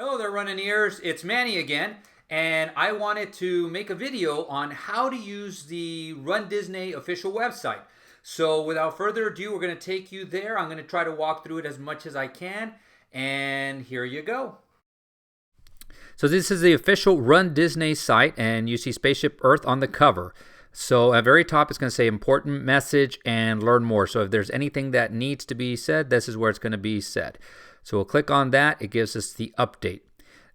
Hello there, Runnineers. It's Manny again, and I wanted to make a video on how to use the Run Disney official website. So without further ado, we're going to take you there. I'm going to try to walk through it as much as I can, and here you go. So this is the official Run Disney site, and you see Spaceship Earth on the cover. So at the very top, it's going to say important message and learn more. So if there's anything that needs to be said, this is where it's going to be said. So we'll click on that. It gives us the update.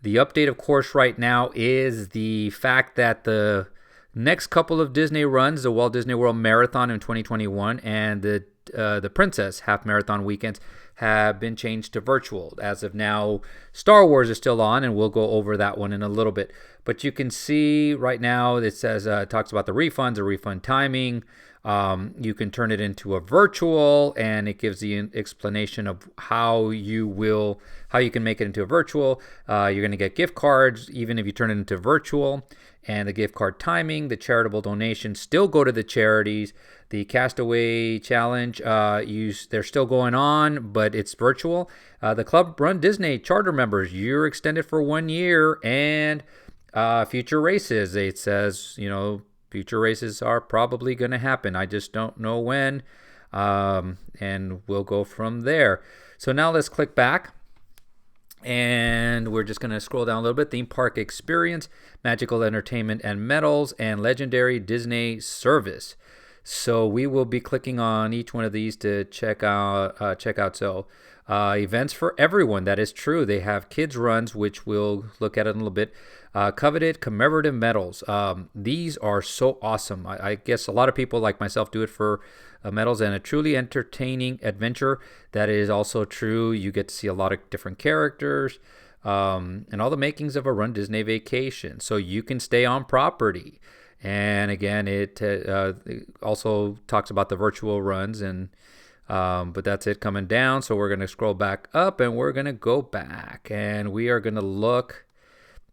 The update, of course, right now is the fact that the next couple of Disney runs, the Walt Disney World Marathon in 2021 and the Princess Half Marathon weekends, have been changed to virtual. As of now, Star Wars is still on, and we'll go over that one in a little bit. But you can see right now it says it talks about the refunds, the refund timing. You can turn it into a virtual, and it gives the explanation of how you can make it into a virtual. You're going to get gift cards even if you turn it into virtual, and the gift card timing, the charitable donations still go to the charities. The Castaway Challenge, they're still going on, but it's virtual. The Club Run Disney charter members, you're extended for 1 year, and future races. It says, future races are probably going to happen. I just don't know when, and we'll go from there. So now let's click back, and we're just going to scroll down a little bit. Theme park experience, magical entertainment and medals, and legendary Disney service. So we will be clicking on each one of these to check out. So events for everyone. That is true. They have kids runs, which we'll look at in a little bit. Coveted commemorative medals. These are so awesome. I guess a lot of people like myself do it for medals, and a truly entertaining adventure. That is also true. You get to see a lot of different characters and all the makings of a Run Disney vacation. So you can stay on property. And again, it also talks about the virtual runs, but that's it coming down. So we're going to scroll back up, and we're going to go back, and we are going to look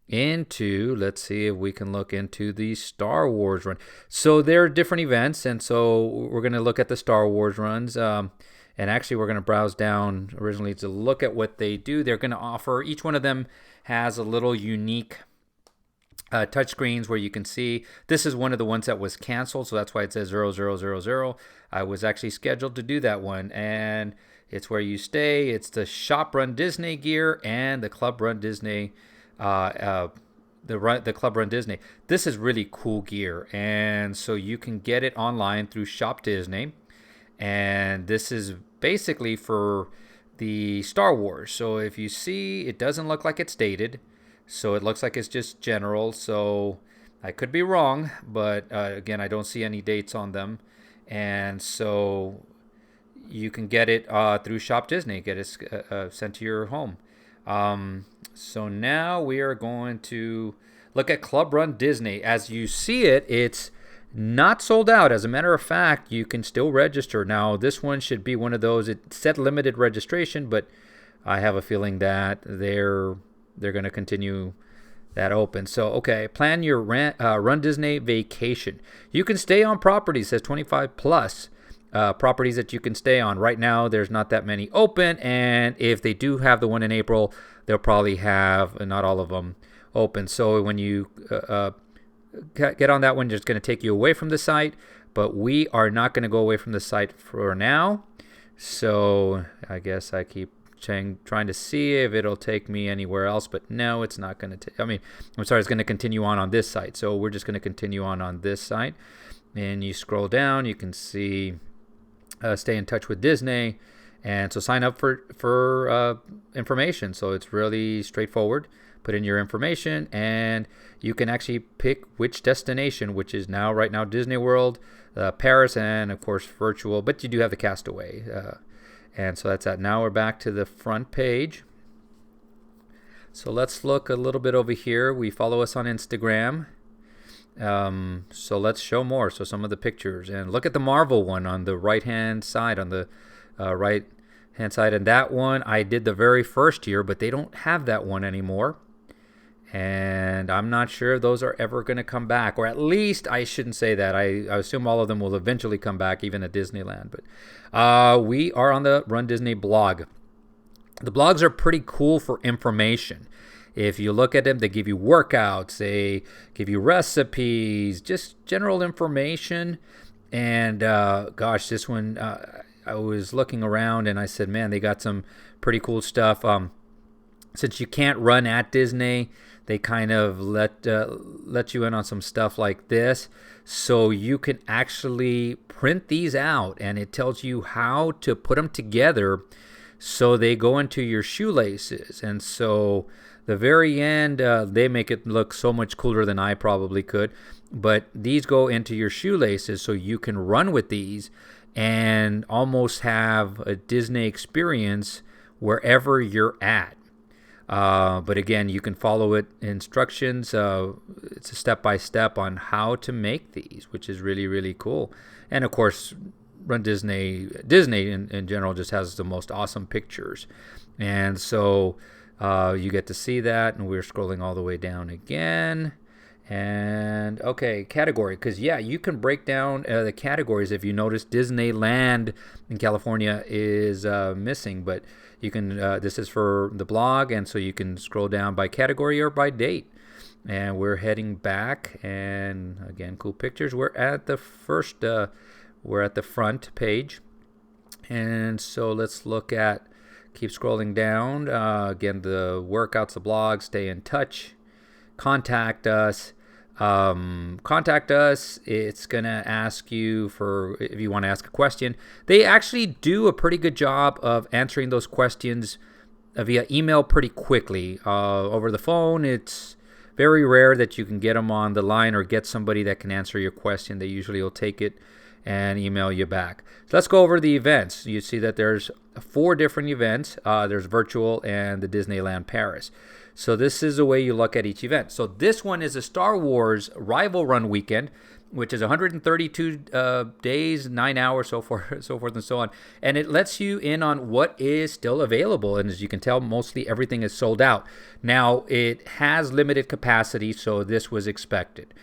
into, let's see if we can look into the Star Wars run. So there are different events, and so we're going to look at the Star Wars runs. And actually, we're going to browse down originally to look at what they do. They're going to offer, each one of them has a little unique touch screens where you can see. This is one of the ones that was canceled, so that's why it says 0000. I was actually scheduled to do that one, and it's where you stay. It's the Shop Run Disney gear and the Club Run Disney, the Club Run Disney. This is really cool gear, and so you can get it online through Shop Disney, and this is basically for the Star Wars. So if you see, it doesn't look like it's dated. So it looks like it's just general. So I could be wrong, but again, I don't see any dates on them. And so you can get it through Shop Disney, get it sent to your home. So now we are going to look at Club Run Disney. As you see it, it's not sold out. As a matter of fact, you can still register. Now, this one should be one of those. It said limited registration, but I have a feeling that they're going to continue that open. So, okay, plan your Run Disney vacation. You can stay on properties, says 25 plus properties that you can stay on. Right now, there's not that many open, and if they do have the one in April, they'll probably have not all of them open. So when you get on that one, it's going to take you away from the site, but we are not going to go away from the site for now. So I guess I keep trying to see if it'll take me anywhere else, but no, it's not going to take. It's going to continue on this site. So we're just going to continue on this site. And you scroll down, you can see stay in touch with Disney, and so sign up for information. So it's really straightforward. Put in your information, and you can actually pick which destination, which is right now Disney World, Paris, and of course virtual. But you do have the Castaway. And so that's that. Now we're back to the front page. So let's look a little bit over here. We follow us on Instagram. So let's show more. So some of the pictures. And look at the Marvel one on the right-hand side. And that one I did the very first year, but they don't have that one anymore. And I'm not sure if those are ever going to come back, or at least I shouldn't say that. I assume all of them will eventually come back, even at Disneyland. But we are on the Run Disney blog. The blogs are pretty cool for information. If you look at them, they give you workouts, they give you recipes, just general information. And gosh, this one, I was looking around and I said, man, they got some pretty cool stuff. Since you can't run at Disney, they kind of let you in on some stuff like this. So you can actually print these out, and it tells you how to put them together so they go into your shoelaces. And so the very end, they make it look so much cooler than I probably could. But these go into your shoelaces so you can run with these and almost have a Disney experience wherever you're at. But again, you can follow it instructions. It's a step-by-step on how to make these, which is really, really cool. And of course, Disney in general just has the most awesome pictures. And so you get to see that, and we're scrolling all the way down again. And okay, category, because yeah, you can break down the categories. If you notice, Disneyland in California is missing, but you can, this is for the blog, and so you can scroll down by category or by date. And we're heading back, and again, cool pictures. We're at the front page. And so let's look at, keep scrolling down. Again, the workouts, the blog, stay in touch, contact us. It's gonna ask you for if you want to ask a question. They actually do a pretty good job of answering those questions via email pretty quickly. Over the phone, it's very rare that you can get them on the line or get somebody that can answer your question. They usually will take it and email you back. So let's go over the events. You see that there's 4 different events. There's virtual and the Disneyland Paris. So this is the way you look at each event. So this one is a Star Wars Rival Run weekend, which is 132 days, 9 hours, so forth and so on. And it lets you in on what is still available. And as you can tell, mostly everything is sold out. Now, it has limited capacity, so this was expected.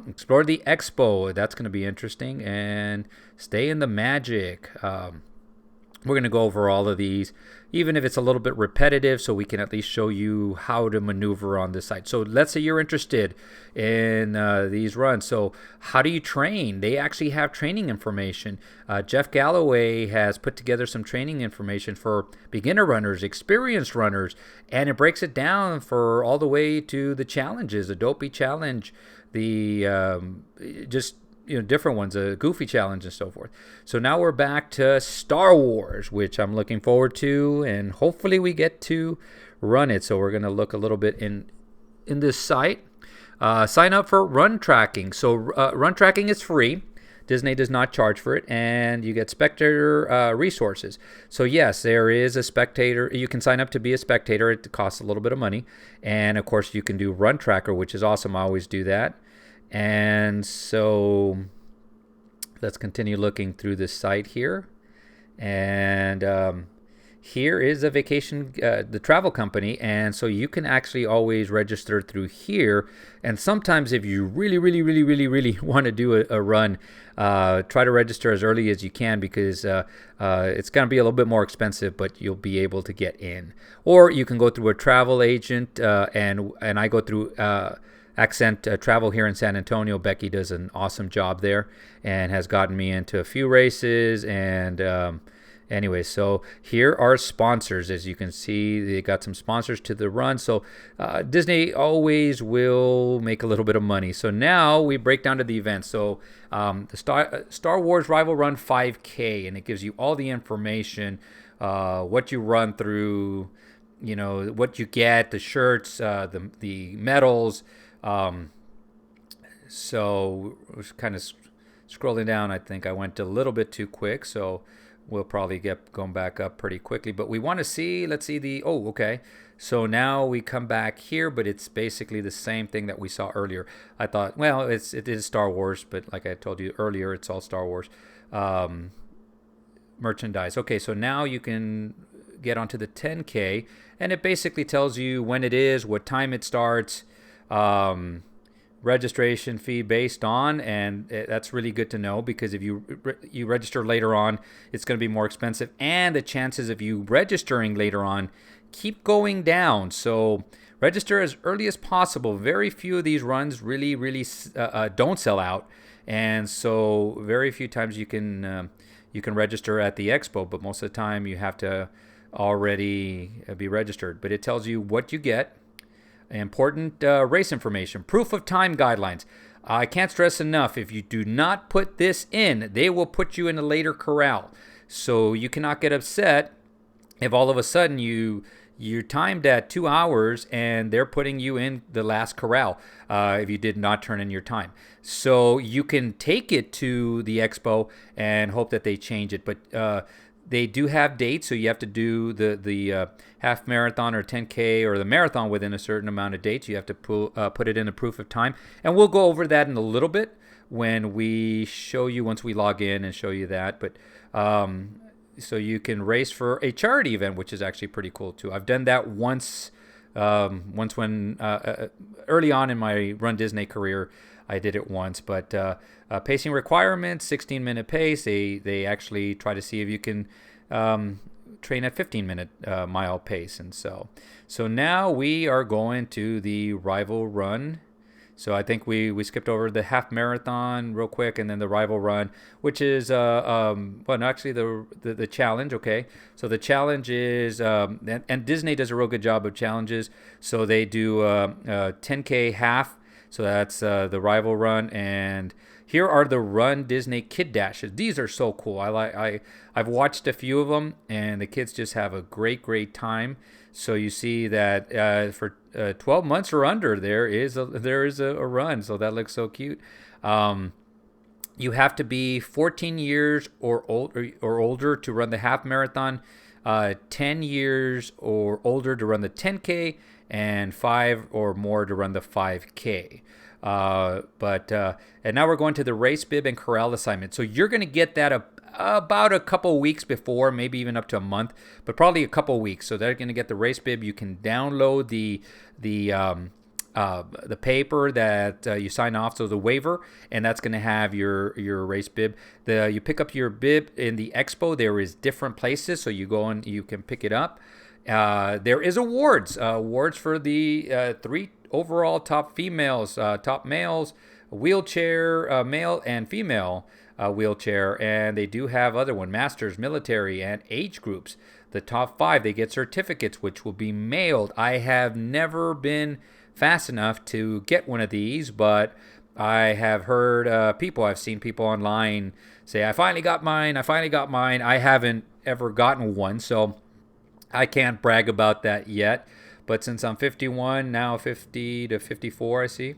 Explore the Expo. That's going to be interesting. And stay in the Magic. We're going to go over all of these, even if it's a little bit repetitive, so we can at least show you how to maneuver on this site. So let's say you're interested in these runs. So how do you train? They actually have training information. Jeff Galloway has put together some training information for beginner runners, experienced runners, and it breaks it down for all the way to the challenges, the Dopey Challenge, the different ones, a Goofy Challenge and so forth. So now we're back to Star Wars, which I'm looking forward to, and hopefully we get to run it. So we're going to look a little bit in this site. Sign up for run tracking. So run tracking is free. Disney does not charge for it, and you get spectator resources. So yes, there is a spectator. You can sign up to be a spectator. It costs a little bit of money. And of course, you can do run tracker, which is awesome. I always do that. And so let's continue looking through this site here. And here is a vacation, the travel company. And so you can actually always register through here. And sometimes if you really want to do a run, try to register as early as you can, because it's going to be a little bit more expensive, but you'll be able to get in. Or you can go through a travel agent, and I go through Accent Travel here in San Antonio. Becky does an awesome job there and has gotten me into a few races. And anyway, so here are sponsors. As you can see, they got some sponsors to the run. So Disney always will make a little bit of money. So now we break down to the event. So the Star Wars Rival Run 5K, and it gives you all the information, what you run through, what you get, the shirts, the medals. So I was kind of scrolling down. I think I went a little bit too quick, so we'll probably get going back up pretty quickly. But we want to see, let's see okay. So now we come back here, but it's basically the same thing that we saw earlier. I thought, well, it is Star Wars, but like I told you earlier, it's all Star Wars merchandise. Okay, so now you can get onto the 10K, and it basically tells you when it is, what time it starts, registration fee based on, and that's really good to know, because if you register later on, it's going to be more expensive, and the chances of you registering later on keep going down. So register as early as possible. Very few of these runs really don't sell out, and so very few times you can register at the expo, but most of the time you have to already be registered. But it tells you what you get. Important race information, proof of time guidelines. I can't stress enough, if you do not put this in, they will put you in a later corral. So you cannot get upset if all of a sudden you're timed at 2 hours and they're putting you in the last corral if you did not turn in your time. So you can take it to the expo and hope that they change it. But they do have dates, so you have to do the half marathon or 10K or the marathon within a certain amount of dates. You have to put it in a proof of time. And we'll go over that in a little bit when we show you, once we log in and show you that. But so you can race for a charity event, which is actually pretty cool too. I've done that once when early on in my Run Disney career, I did it once. But pacing requirements, 16-minute pace. They actually try to see if you can train at 15-minute mile pace. And so now we are going to the rival run. So I think we skipped over the half marathon real quick, and then the rival run, which is actually the challenge. Okay, so the challenge is and Disney does a real good job of challenges. So they do 10K half. So that's the rival run, and here are the Run Disney Kid Dashes. These are so cool. I've watched a few of them, and the kids just have a great time. So you see that for 12 months or under, there is a run. So that looks so cute. You have to be 14 years or older to run the half marathon, 10 years or older to run the 10K, and 5 or more to run the 5K. And now we're going to the race bib and corral assignment. So you're going to get that about a couple weeks before, maybe even up to a month, but probably a couple weeks. So they're going to get the race bib. You can download the paper that you sign off, so the waiver, and that's going to have your race bib. You pick up your bib in the expo. There is different places, so you go and you can pick it up. There is awards for the 3 overall top females, top males, wheelchair, male and female wheelchair, and they do have other one, masters, military, and age groups. The top 5, they get certificates, which will be mailed. I have never been fast enough to get one of these, but I have heard I've seen people online say, I finally got mine. I haven't ever gotten one, so I can't brag about that yet. But since I'm 51, now 50 to 54, I see.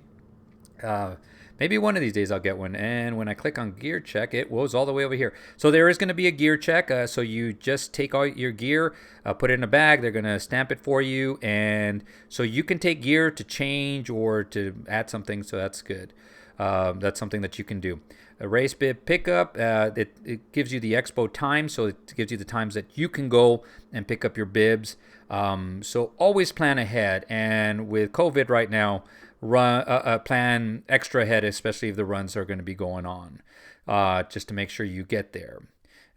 Maybe one of these days I'll get one. And when I click on gear check, it was all the way over here. So there is going to be a gear check. So you just take all your gear, put it in a bag. They're going to stamp it for you. And so you can take gear to change or to add something. So that's good. That's something that you can do. A race bib pickup, it gives you the expo time. So it gives you the times that you can go and pick up your bibs. So always plan ahead. And with COVID right now, plan extra ahead, especially if the runs are going to be going on, just to make sure you get there.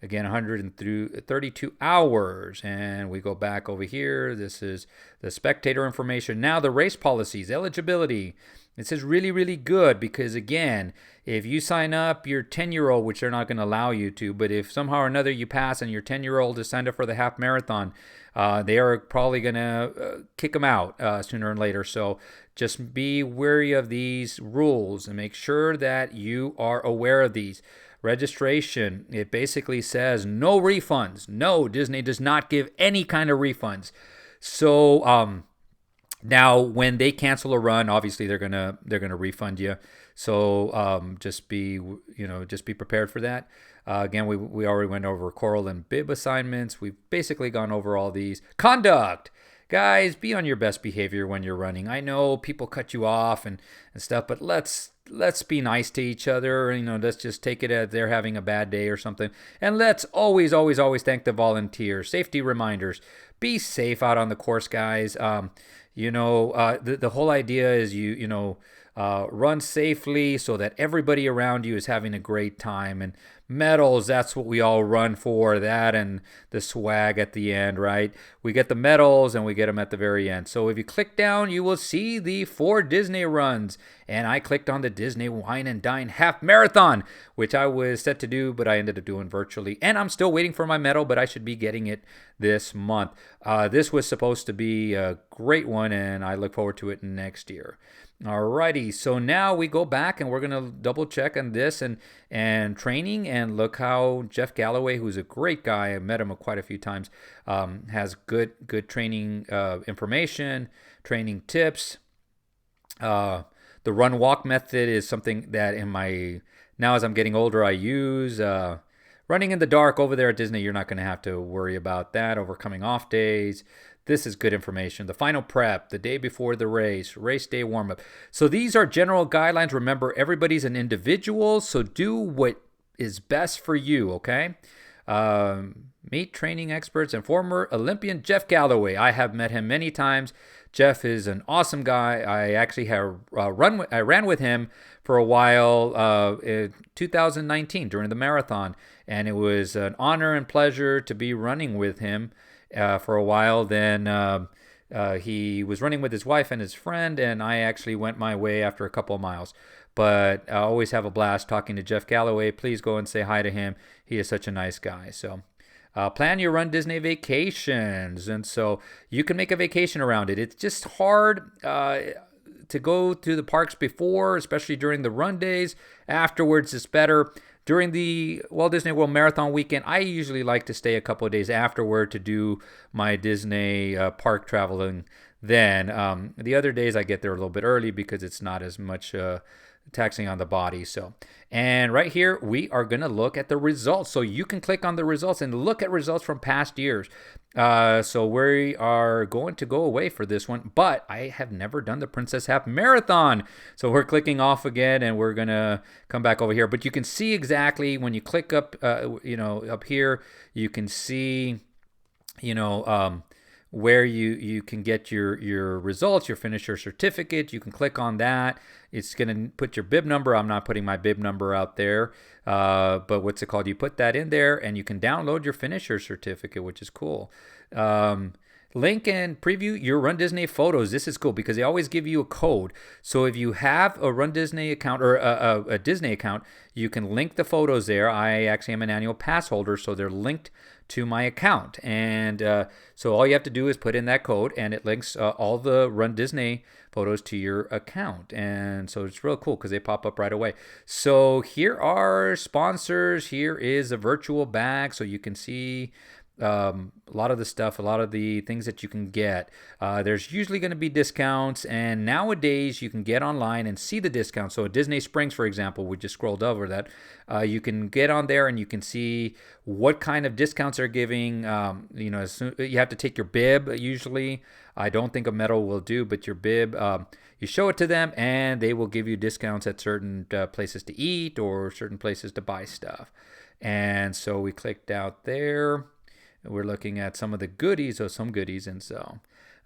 Again, 132 hours. And we go back over here. This is the spectator information. Now the race policies, eligibility. This is really good because, again, if you sign up your 10-year-old, which they're not going to allow you to, but if somehow or another you pass and your 10-year-old is signed up for the half marathon, they are probably going to kick them out sooner or later. So just be wary of these rules and make sure that you are aware of these. Registration, it basically says no refunds. No, Disney does not give any kind of refunds. So now when they cancel a run, obviously they're gonna refund you. So just be prepared for that. Again, we already went over coral and bib assignments. We've basically gone over all these. Conduct. Guys, be on your best behavior when you're running. I know people cut you off and stuff, but let's be nice to each other. Let's just take it as they're having a bad day or something. And let's always thank the volunteers. Safety reminders. Be safe out on the course, guys. The whole idea is run safely so that everybody around you is having a great time, and Medals, that's what we all run for, that and the swag at the end, right? We get the medals and we get them at the very end. So if you click down, you will see the 4 Disney runs. And I clicked on the Disney Wine and Dine Half Marathon, which I was set to do, but I ended up doing virtually. And I'm still waiting for my medal, but I should be getting it this month. This was supposed to be a great one, and I look forward to it next year. Alrighty, so now we go back and we're gonna double check on this and training, and look how Jeff Galloway, who's a great guy, I met him quite a few times, has good training information, training tips. The run walk method is something that now as I'm getting older I use. Running in the dark over there at Disney, you're not going to have to worry about that. Overcoming off days. This is good information. The final prep, the day before the race day warm-up. So these are general guidelines. Remember, everybody's an individual, so do what is best for you, okay? Meet training experts and former Olympian Jeff Galloway. I have met him many times. Jeff is an awesome guy. I actually have I ran with him for a while in 2019 during the marathon, and it was an honor and pleasure to be running with him for a while. Then he was running with his wife and his friend, and I actually went my way after a couple of miles. But I always have a blast talking to Jeff Galloway. Please go and say hi to him. He is such a nice guy. So plan your Run Disney vacations. And so you can make a vacation around it. It's just hard to go to the parks before, especially during the run days. Afterwards, it's better. During the Walt Disney World Marathon weekend, I usually like to stay a couple of days afterward to do my Disney park traveling then. The other days I get there a little bit early because it's not as much taxing on the body. And right here we are going to look at the results, so you can click on the results and look at results from past years. So we are going to go away for this one, but I have never done the Princess Half Marathon, so we're clicking off again and we're gonna come back over here. But you can see exactly when you click up up here, you can see where you can get your results, your finisher certificate. You can click on that. It's going to put your bib number. I'm not putting my bib number out there, but what's it called? You put that in there, and you can download your finisher certificate, which is cool. Link and preview your Run Disney photos. This is cool because they always give you a code. So if you have a Run Disney account or a Disney account, you can link the photos there. I actually am an annual pass holder, so they're linked to my account. And so all you have to do is put in that code, and it links all the Run Disney photos to your account. And so it's real cool because they pop up right away. So here are sponsors. Here is a virtual bag, so you can see a lot of the stuff, a lot of the things that you can get. There's usually going to be discounts, and nowadays you can get online and see the discounts. So at Disney Springs, for example, we just scrolled over that. You can get on there and you can see what kind of discounts they're giving. You have to take your bib usually. I don't think a medal will do, but your bib, you show it to them and they will give you discounts at certain places to eat or certain places to buy stuff. And so we clicked out there. We're looking at some of the goodies, and so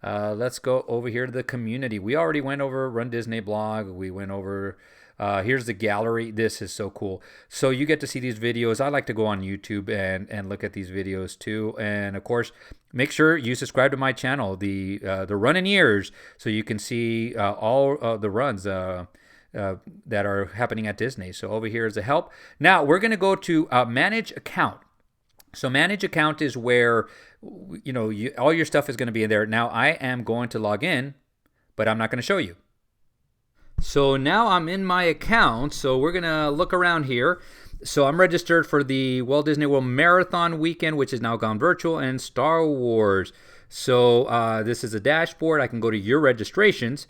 let's go over here to the community. We already went over Run Disney blog. We went over, here's the gallery. This is so cool. So you get to see these videos. I like to go on YouTube and look at these videos too. And of course, make sure you subscribe to my channel, the Running Years, so you can see all the runs that are happening at Disney. So over here is the help. Now we're going to go to manage account. So manage account is where, all your stuff is going to be in there. Now I am going to log in, but I'm not going to show you. So now I'm in my account. So we're going to look around here. So I'm registered for the Walt Disney World Marathon weekend, which is now gone virtual, and Star Wars. So this is a dashboard. I can go to your registrations.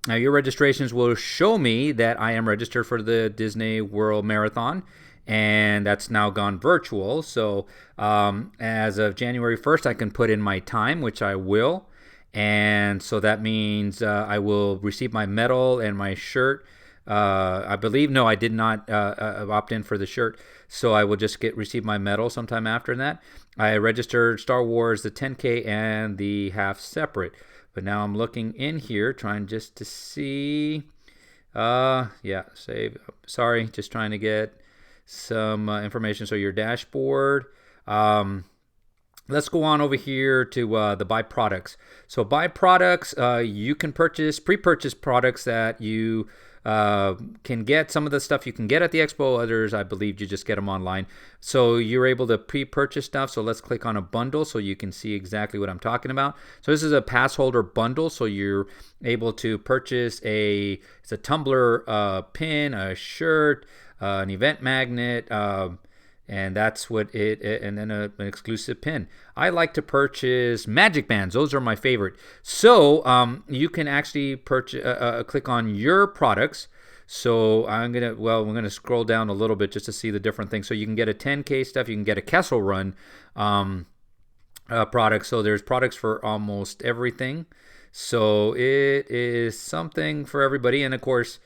Now your registrations will show me that I am registered for the Disney World Marathon, and that's now gone virtual. So as of January 1st, I can put in my time, which I will. And so that means I will receive my medal and my shirt. I believe, no, I did not opt in for the shirt. So I will just receive my medal sometime after that. I registered Star Wars, the 10K and the half separate. But now I'm looking in here, trying just to see. Save. Sorry, just trying to get some information. So your dashboard. Let's go on over here to the buy products. So buy products, you can pre-purchase products that you can get. Some of the stuff you can get at the expo, others I believe you just get them online. So you're able to pre-purchase stuff. So let's click on a bundle so you can see exactly what I'm talking about. So this is a pass holder bundle. So you're able to purchase it's a tumbler pin, a shirt, an event magnet, and that's what and then an exclusive pin. I like to purchase magic bands. Those are my favorite. So you can actually purchase, click on your products. So we're gonna scroll down a little bit just to see the different things. So you can get a 10K stuff. You can get a Kessel Run product. So there's products for almost everything. So it is something for everybody. And of course,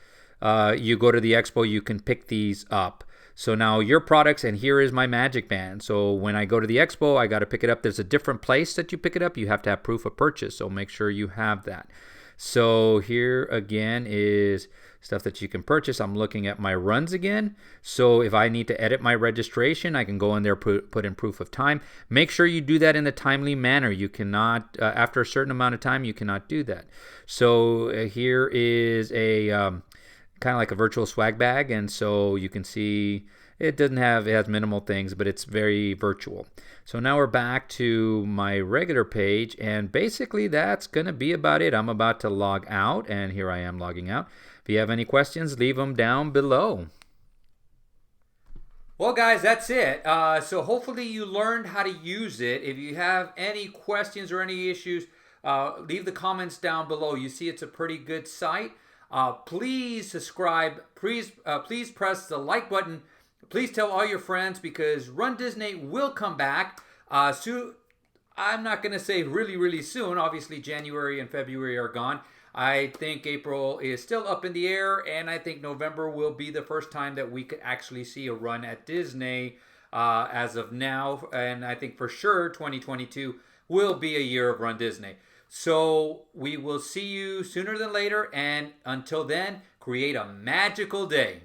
you go to the expo, you can pick these up. So now your products, and here is my magic band. So when I go to the expo, I got to pick it up. There's a different place that you pick it up. You have to have proof of purchase, so make sure you have that. So here again is stuff that you can purchase. I'm looking at my runs again. So if I need to edit my registration, I can go in there, put in proof of time. Make sure you do that in a timely manner. You cannot, after a certain amount of time, you cannot do that. So here is a kind of like a virtual swag bag, and so you can see it has minimal things, but it's very virtual. So now we're back to my regular page, and basically that's gonna be about it. I'm about to log out, and here I am logging out. If you have any questions, leave them down below. Well, guys, that's it. So hopefully you learned how to use it. If you have any questions or any issues, leave the comments down below. You see it's a pretty good site. Please subscribe. Please press the like button. Please tell all your friends, because Run Disney will come back soon. I'm not going to say really soon. Obviously, January and February are gone. I think April is still up in the air, and I think November will be the first time that we could actually see a run at Disney as of now. And I think for sure 2022 will be a year of Run Disney. So we will see you sooner than later, and until then, create a magical day.